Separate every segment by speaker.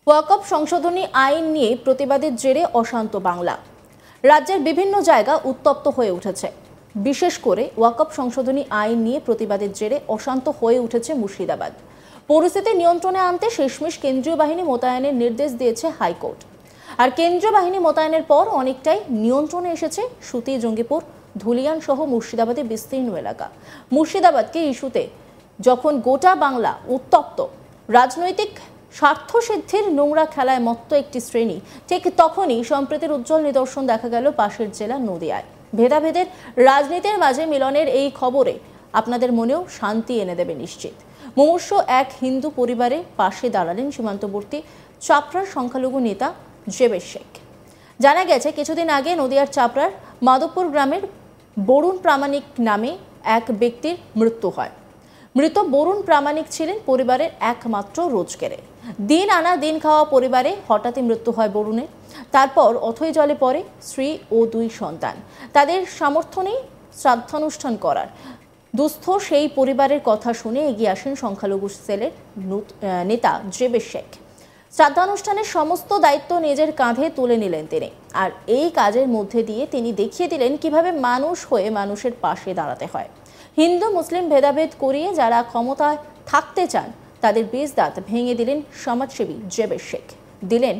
Speaker 1: ওয়াকফ সংশোধনী আইন নিয়ে প্রতিবাদের জেরে অশান্ত বাংলা। রাজ্যের বিভিন্ন জায়গা উত্তপ্ত হয়ে উঠেছে। বিশেষ করে ওয়াকফ সংশোধনী আইন নিয়ে প্রতিবাদের জেরে অশান্ত হয়ে উঠেছে মুর্শিদাবাদ। পরিস্থিতি নিয়ন্ত্রণে আনতে শেষমেশ কেন্দ্রীয় বাহিনী মোতায়েনের নির্দেশ দিয়েছে হাইকোর্ট। আর কেন্দ্রীয় বাহিনী মোতায়েনের পর অনেকটাই নিয়ন্ত্রণে এসেছে সুতি, জঙ্গিপুর, ধুলিয়ান সহ মুর্শিদাবাদের বিস্তীর্ণ এলাকা। মুর্শিদাবাদকে ইস্যুতে যখন গোটা বাংলা উত্তপ্ত, রাজনৈতিক স্বার্থসিদ্ধির নোংরা খেলায় মত্ত একটি শ্রেণী, ঠিক তখনই সম্প্রীতির উজ্জ্বল নিদর্শন দেখা গেল পাশের জেলা নদিয়ায়। ভেদাভেদের রাজনীতির মাঝে মিলনের এই খবরে আপনাদের মনেও শান্তি এনে দেবে নিশ্চিত। মুমূর্ষ এক হিন্দু পরিবারের পাশে দাঁড়ালেন সীমান্তবর্তী চাপড়ার সংখ্যালঘু নেতা জেবের শেখ। জানা গেছে কিছুদিন আগে নদিয়ার চাপড়ার মাধবপুর গ্রামের বরুণ প্রামাণিক নামে এক ব্যক্তির মৃত্যু হয়। মৃত বরুণ প্রামাণিক ছিলেন পরিবারের একমাত্র রোজগারে। দিন আনা দিন খাওয়া পরিবারে হঠাৎই মৃত্যু হয় বরুণের। তারপর অথৈ জলে পড়ে স্ত্রী ও 2 সন্তান। তাদের সামর্থ্য নেই শ্রাদ্ধানুষ্ঠান করার। দুস্থ সেই পরিবারের কথা শুনে এগিয়ে আসেন সংখ্যালঘু সেলের নেতা জেবের শেখ। শ্রাদ্ধানুষ্ঠানের সমস্ত দায়িত্ব নিজের কাঁধে তুলে নিলেন তিনি। আর এই কাজের মধ্যে দিয়ে তিনি দেখিয়ে দিলেন কিভাবে মানুষ হয়ে মানুষের পাশে দাঁড়াতে হয়। হিন্দু মুসলিম ভেদাভেদ করিয়ে যারা ক্ষমতায় থাকতে চান তাদের বীজ দাঁত ভেঙে দিলেন সমাজসেবী জেবের শেখ। দিলেন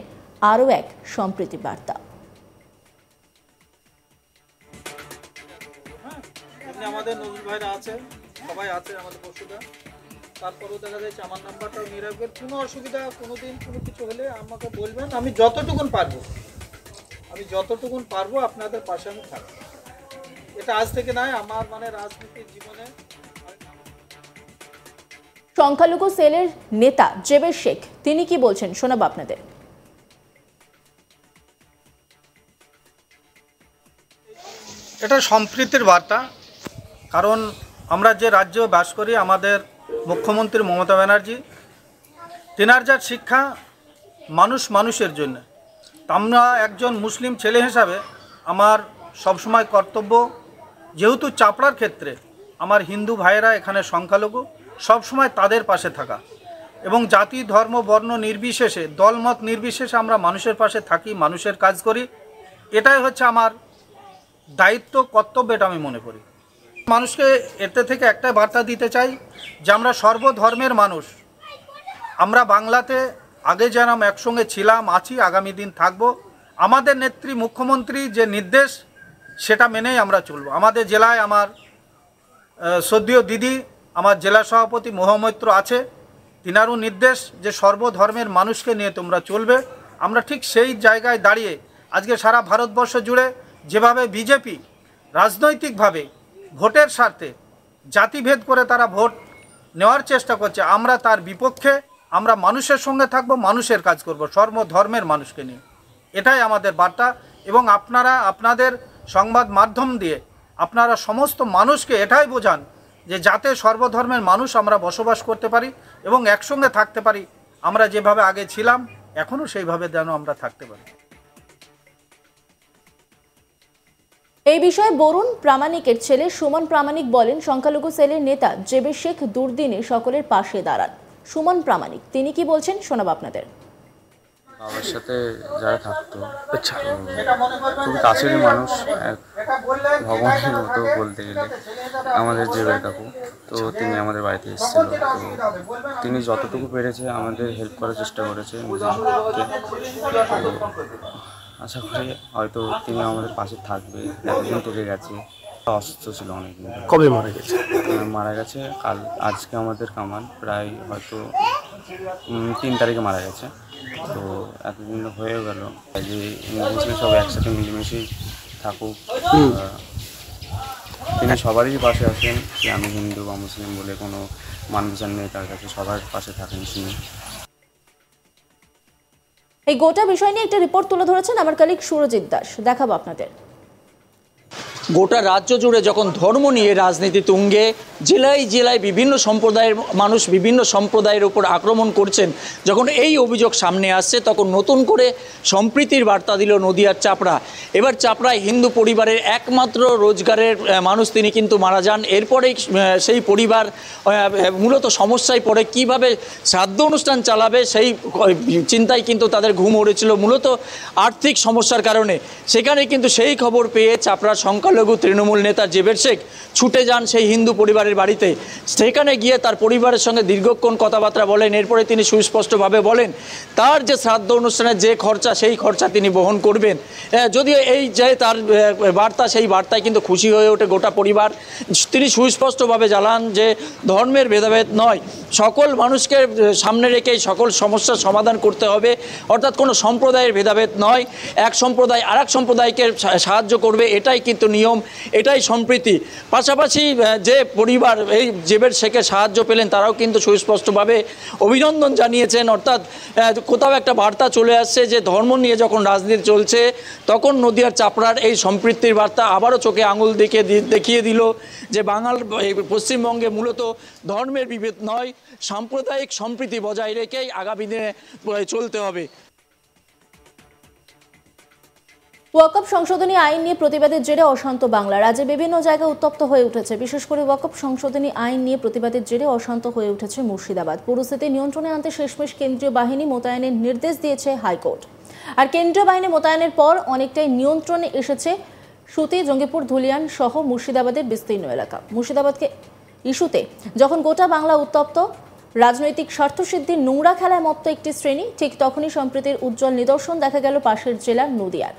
Speaker 1: আরও এক সম্প্রীতি বার্তা।
Speaker 2: আমাদের নজরুল ভাইরা আছে, সবাই আছে আমাদের পশুরা। তারপরেও দেখা যাচ্ছে আমার নাম্বারটাও নিয়ে রাখবেন। কোনো অসুবিধা কোনোদিন কোনো কিছু হলে আমাকে বলবেন। আমি যতটুকুন পারবো আপনাদের পাশে আমি থাকবো। এটা আজ থেকে নয়, আমার রাজনীতির জীবনে।
Speaker 1: সংখ্যালঘু সেলের নেতা জেবের শেখ তিনি কি বলছেন শোনাবো আপনাদের।
Speaker 2: এটা সম্প্রীতির বার্তা। কারণ আমরা যে রাজ্যে বাস করি, আমাদের মুখ্যমন্ত্রী মমতা ব্যানার্জি, তেনার যার শিক্ষা মানুষ মানুষের জন্য। আমরা একজন মুসলিম ছেলে হিসাবে আমার সবসময় কর্তব্য, যেহেতু চাপড়ার ক্ষেত্রে আমার হিন্দু ভাইয়েরা এখানে সংখ্যালঘু, সবসময় তাদের পাশে থাকা এবং জাতি ধর্ম বর্ণ নির্বিশেষে, দলমত নির্বিশেষে আমরা মানুষের পাশে থাকি, মানুষের কাজ করি। এটাই হচ্ছে আমার দায়িত্ব, কর্তব্য, এটা আমি মনে করি। মানুষকে এতে থেকে একটা বার্তা দিতে চাই যে আমরা সর্বধর্মের মানুষ। আমরা বাংলাতে আগে যেরকম একসঙ্গে ছিলাম, আছি, আগামী দিন থাকব। আমাদের নেত্রী মুখ্যমন্ত্রী যে নির্দেশ সেটা মেনেই আমরা চলব। আমাদের জেলায় আমার শ্রদ্ধেয় দিদি, আমার জেলা সভাপতি মহামৈত্র আছে, তিনারও নির্দেশ যে সর্বধর্মের মানুষকে নিয়ে তোমরা চলবে। আমরা ঠিক সেই জায়গায় দাঁড়িয়ে আজকে সারা ভারতবর্ষ জুড়ে যেভাবে বিজেপি রাজনৈতিকভাবে ভোটের স্বার্থে জাতিভেদ করে তারা ভোট নেওয়ার চেষ্টা করছে, আমরা তার বিপক্ষে। আমরা মানুষের সঙ্গে থাকব, মানুষের কাজ করব, সর্বধর্মের মানুষকে নিয়ে। এটাই আমাদের বার্তা। এবং আপনারা আপনাদের সংবাদ মাধ্যম দিয়ে আপনারা সমস্ত মানুষকে এটাই বোঝান যে যাতে সর্বধর্মের মানুষ আমরা বসবাস করতে পারি এবং একসঙ্গে থাকতে পারি। আমরা যেভাবে আগে ছিলাম এখনও সেইভাবে যেন আমরা থাকতে পারি।
Speaker 1: এই বিষয়ে বরুণ প্রামাণিকের ছেলে সুমন প্রামাণিক বলেন, সংখ্যালঘু সেলের নেতা জেবের শেখ দুর্দিনে সকলের পাশে দাঁড়ান। সুমন প্রামাণিক তিনি কি বলছেন শোনাবো আপনাদের।
Speaker 3: বাবার সাথে যারা থাকতো খুবই কাছেরই মানুষ, এক ভগবানের মতো বলতে গেলে আমাদের জেবের কাকু। তো তিনি আমাদের বাড়িতে এসেছিল, তো তিনি যতটুকু পেরেছে আমাদের হেল্প করার চেষ্টা করেছে নিজেকে। আশা করি হয়তো তিনি আমাদের পাশে থাকবে। এতদিন থেকে গেছে, অসুস্থ ছিল অনেকদিন।
Speaker 4: কবে মারা গেছে?
Speaker 3: মারা গেছে কাল, আজকে আমাদের কামান প্রায় হয়তো 3 তারিখে মারা গেছে। তো এতদিন হয়ে গেল যে মুসলিম সব একসাথে মিলেমিশেই থাকুক। তিনি সবারই পাশে আছেন, যে আমি হিন্দু বা মুসলিম বলে কোনো মান বিচার নেই তার কাছে, সবার পাশে থাকেন তিনি।
Speaker 1: এই গোটা বিষয় নিয়ে একটা রিপোর্ট তুলে ধরেছেন আমার কলিগ সুরজিৎ দাস, দেখাবো আপনাদের।
Speaker 4: গোটা রাজ্য জুড়ে যখন ধর্ম নিয়ে রাজনীতি তুঙ্গে, জেলায় জেলায় বিভিন্ন সম্প্রদায়ের মানুষ বিভিন্ন সম্প্রদায়ের উপর আক্রমণ করছেন, যখন এই অভিযোগ সামনে আসছে তখন নতুন করে সম্প্রীতির বার্তা দিল নদিয়ার চাপড়া। এবার চাপড়ায় হিন্দু পরিবারের একমাত্র রোজগারের মানুষ তিনি কিন্তু মারা যান। এরপরেই সেই পরিবার মূলত সমস্যায় পড়ে, কিভাবে শ্রাদ্ধ অনুষ্ঠান চালাবে সেই চিন্তায় কিন্তু তাদের ঘুম উড়েছিল মূলত আর্থিক সমস্যার কারণে। সেখানে কিন্তু সেই খবর পেয়ে চাপড়ার সংখ্যালঘু তৃণমূল নেতা জেবের শেখ ছুটে যান সেই হিন্দু পরিবারের বাড়িতে। সেখানে গিয়ে তার পরিবারের সঙ্গে দীর্ঘক্ষণ কথাবার্তা বলেন। এরপরে তিনি সুস্পষ্টভাবে বলেন তার যে শ্রাদ্ধ অনুষ্ঠানের যে খরচা সেই খরচা তিনি বহন করবেন। যদিও এই যে তার বার্তা, সেই বার্তায় কিন্তু খুশি হয়ে ওঠে গোটা পরিবার। তিনি সুস্পষ্টভাবে জানান যে ধর্মের ভেদাভেদ নয়, সকল মানুষকে সামনে রেখেই সকল সমস্যার সমাধান করতে হবে, অর্থাৎ কোনো সম্প্রদায়ের ভেদাভেদ নয়। এক সম্প্রদায় আর এক সম্প্রদায়কে সাহায্য করবে, এটাই কিন্তু নিয়ম, এটাই সম্প্রীতি। পাশাপাশি যে পরিবার এই জেবের শেখের সাহায্য পেলেন তারাও কিন্তু সুস্পষ্টভাবে অভিনন্দন জানিয়েছেন। অর্থাৎ কোথাও একটা বার্তা চলে আসছে যে ধর্ম নিয়ে যখন রাজনীতি চলছে তখন নদিয়ার চাপড়ার এই সম্প্রীতির বার্তা আবারও চোখে আঙুল দেখিয়ে দিল যে পশ্চিমবঙ্গে মূলত ধর্মের বিভেদ নয়, সাম্প্রদায়িক সম্প্রীতি বজায় রেখেই আগামী দিনে চলতে হবে।
Speaker 1: ওয়াকফ সংশোধনী আইন নিয়ে প্রতিবাদের জেরে অশান্ত বাংলা। রাজ্যে বিভিন্ন জায়গায় উত্তপ্ত হয়ে উঠেছে। বিশেষ করে ওয়াকফ সংশোধনী আইন নিয়ে প্রতিবাদের জেরে অশান্ত হয়ে উঠেছে মুর্শিদাবাদ। পরিস্থিতি নিয়ন্ত্রণে আনতে শেষমেশ কেন্দ্রীয় বাহিনী মোতায়েনের নির্দেশ দিয়েছে হাইকোর্ট। আর কেন্দ্রীয় বাহিনী মোতায়েনের পর অনেকটাই নিয়ন্ত্রণে এসেছে সুতি, জঙ্গিপুর, ধুলিয়ান সহ মুর্শিদাবাদের বিস্তীর্ণ এলাকা। মুর্শিদাবাদকে ইস্যুতে যখন গোটা বাংলা উত্তপ্ত, রাজনৈতিক স্বার্থসিদ্ধির নোংরা খেলায় মত্ত একটি শ্রেণী, ঠিক তখনই সম্প্রীতির উজ্জ্বল নিদর্শন দেখা গেল পাশের জেলার নদিয়ার।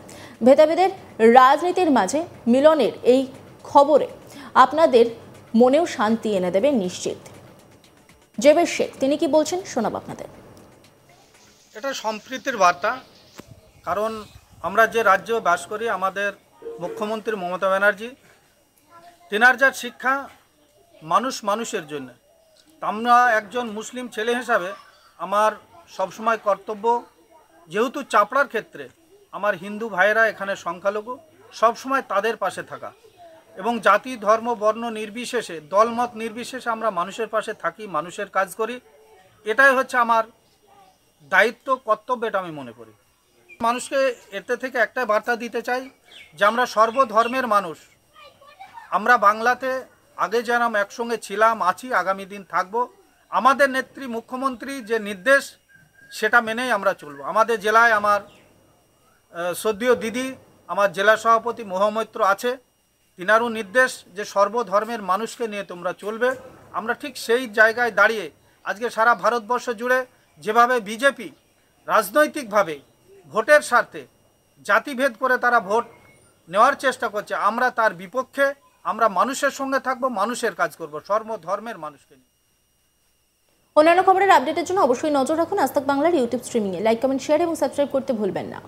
Speaker 1: ভেদাভেদের রাজনীতির মাঝে মিলনের এই খবরে আপনাদের মনেও শান্তি এনে দেবে নিশ্চিত। জেবের শেখ তিনি কি বলছেন শোনাব আপনাদের।
Speaker 2: এটা সম্প্রীতির বার্তা, কারণ আমরা যে রাজ্যে বাস করি, আমাদের মুখ্যমন্ত্রী মমতা ব্যানার্জি তেনার যা শিক্ষা মানুষ মানুষের জন্য। আমরা একজন মুসলিম ছেলে হিসাবে আমার সবসময় কর্তব্য, যেহেতু চাপড়ার ক্ষেত্রে আমার হিন্দু ভাইয়েরা এখানে সংখ্যালঘু, সবসময় তাদের পাশে থাকা এবং জাতি ধর্ম বর্ণ নির্বিশেষে, দলমত নির্বিশেষে আমরা মানুষের পাশে থাকি, মানুষের কাজ করি। এটাই হচ্ছে আমার দায়িত্ব, কর্তব্য, এটা আমি মনে করি। মানুষকে এতে থেকে একটা বার্তা দিতে চাই যে আমরা সর্বধর্মের মানুষ। আমরা বাংলাতে আগে যেরকম একসঙ্গে ছিলাম, আছি, আগামী দিন থাকবো। আমাদের নেত্রী মুখ্যমন্ত্রী যে নির্দেশ সেটা মেনেই আমরা চলব। আমাদের জেলায় আমার শ্রদ্ধেয় দিদি, আমার জেলা সভাপতি মহামৈত্র আছে, তিনারও নির্দেশ যে সর্বধর্মের মানুষকে নিয়ে তোমরা চলবে। আমরা ঠিক সেই জায়গায় দাঁড়িয়ে আজকে সারা ভারতবর্ষ জুড়ে যেভাবে বিজেপি রাজনৈতিকভাবে ভোটের স্বার্থে জাতিভেদ করে তারা ভোট নেওয়ার চেষ্টা করছে, আমরা তার বিপক্ষে। আমরা মানুষের সঙ্গে থাকবো, মানুষের কাজ করব, সর্বধর্মের মানুষকে নিয়ে।
Speaker 1: অন্যান্য খবরের আপডেটের জন্য অবশ্যই নজর রাখুন আজ তাক বাংলার ইউটিউব স্ট্রিমিংয়ে। লাইক, কমেন্ট, শেয়ার এবং সাবস্ক্রাইব করতে ভুলবেন না।